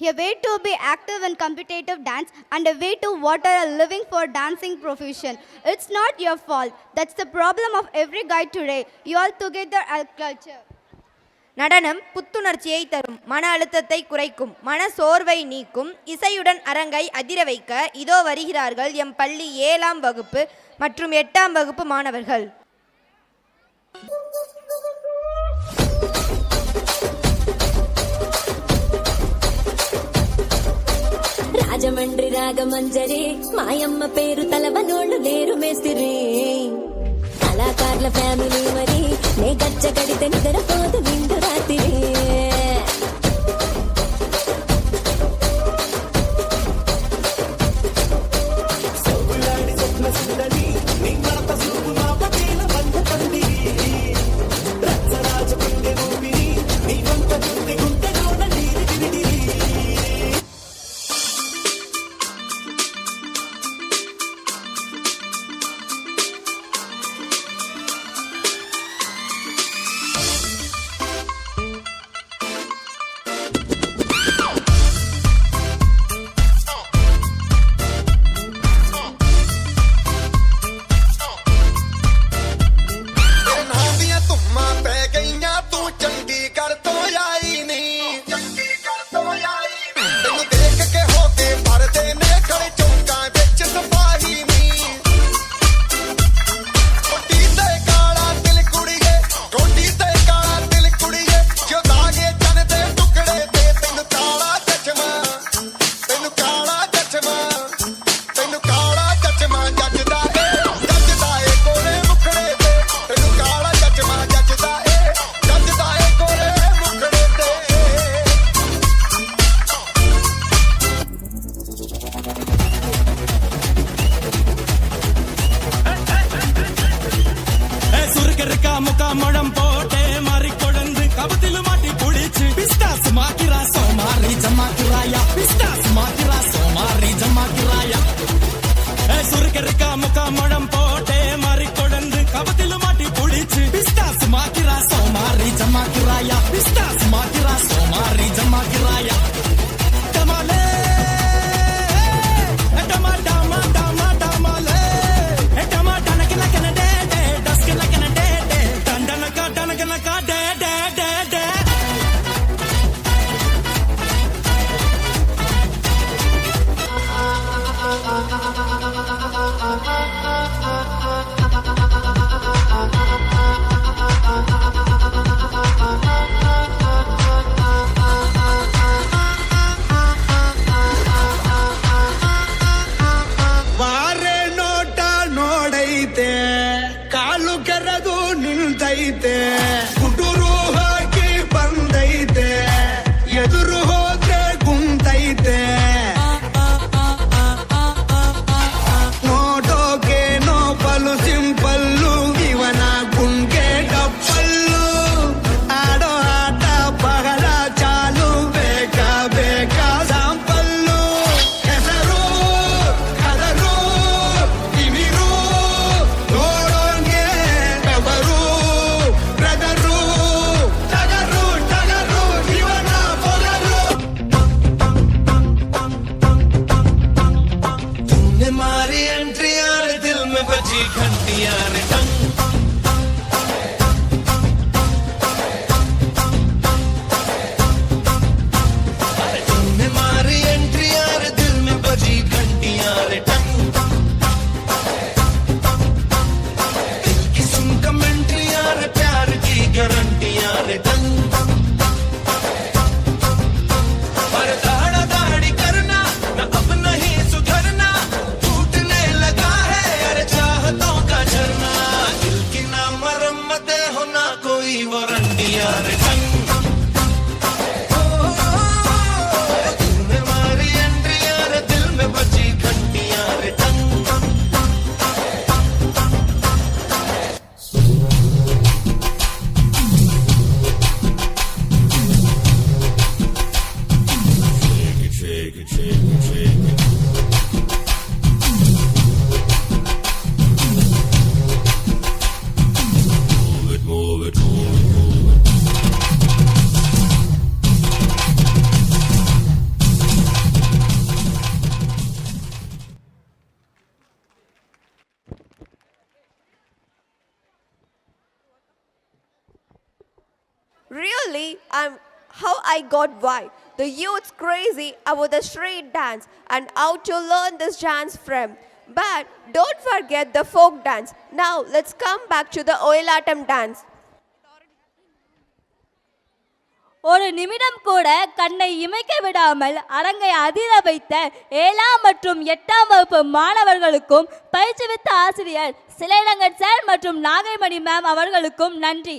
a way to be active in competitive dance and a way to water a living for dancing profession. It's not your fault. That's the problem of every guy today. You all together are culture. நடனம் புத்துணர்ச்சியை தரும், மன அழுத்தத்தை குறைக்கும், மன சோர்வை நீக்கும், இசையுடன் அரங்கை அதிர வைக்க இதோ வருகிறார்கள் எம் பள்ளி 7ஆம் வகுப்பு மற்றும் 8ஆம் வகுப்பு மாணவர்கள். రాజమండ్రి రాగమంజరి మాయమ్మ పేరు తలవనోళ్ళు లేరు మేస్తిరి కళాకారుల ఫ్యామిలీ మరి నే గచ్చ కడితే నిద్రపోదు నిండు రాత్రి முகம் போட்டே மாறி கொடந்து கபத்தில மாட்டி புடிச்சு பிஸ்டாஸ் மாக்கிரா சோமாரி ஜமாக்கிராயா பிஸ்டாஸ் மாக்கிரா சோமாரி ஜமாக்கிராயா சுருக்கருக்கா முகம் போட்டே மாறி கொடந்து கபத்தில மாட்டி புடிச்சு பிஸ்டாஸ் மாக்கிரா சோமாரி ஜமாக்கிராயா பிஸ்டாஸ் மாக்கிரா சோமாரி ஜமாக்கிராயா டமாலே டமா டமா டமா டமாலே டமா டனக்கன கனடே டஸ்கன கனடே டனக்கனக்கா டே டே டே டே ವಾರೆ ನೋಟ ನೋಡೈತೆ ಕಾಲು ಕೆರೆದು ನಿಲ್ತೈತೆ ಹುಡುರು ಹಾಕಿ ಬಂದೈತೆ ಎದುರು ಹೋದ್ರೆ ಕುಂತೈತೆ ನೋಡೋಕೇನೋ ಪಲು ಸಿಂಪಲ್ಲು ಇವನ ಗುಂಗೆ ಕಪ್ಪಲ್ಲು ಆಡೋ ಆಟ ಬಹಳ ಚಾಲು ಬೇಕಾ ಬೇಕಾ ಸಾಂಪಲ್ಲು ಹೆಸರು ಕದರು ಇವಿರು ನೋಡೋಂಗೆ ಬೆವರು ಬ್ರದರು ಟಗರು ಟಗರು ಇವನ ಪೊಗರು तुमने मारी एंट्री यार दिल में बजी घंटी यार टंग तुमने मारी एंट्री यार दिल में बजी घंटी यार टंग दिल की सुन कमेंट्री यार प्यार की गारंटी यार टंग पर दाड़ा दाड़ी करना न अब नहीं सुधरना टूटने लगा है यार चाहतों का झरना Actually, how I got why. The youth's crazy about the street dance and how to learn this dance from. But don't forget the folk dance. Now let's come back to the Oilatam dance. ஒரு நிமிடம் கூட கண்ணை இமைக்க விடாமல் அரங்கை அதிர வைத்த 7ஆம் மற்றும் 8ஆம் வகுப்பு மாணவர்களுக்கும் பயிற்சிவித்த ஆசிரியர் சிலைரங்கன் சார் மற்றும் நாகைமணி மேம் அவர்களுக்கும் நன்றி.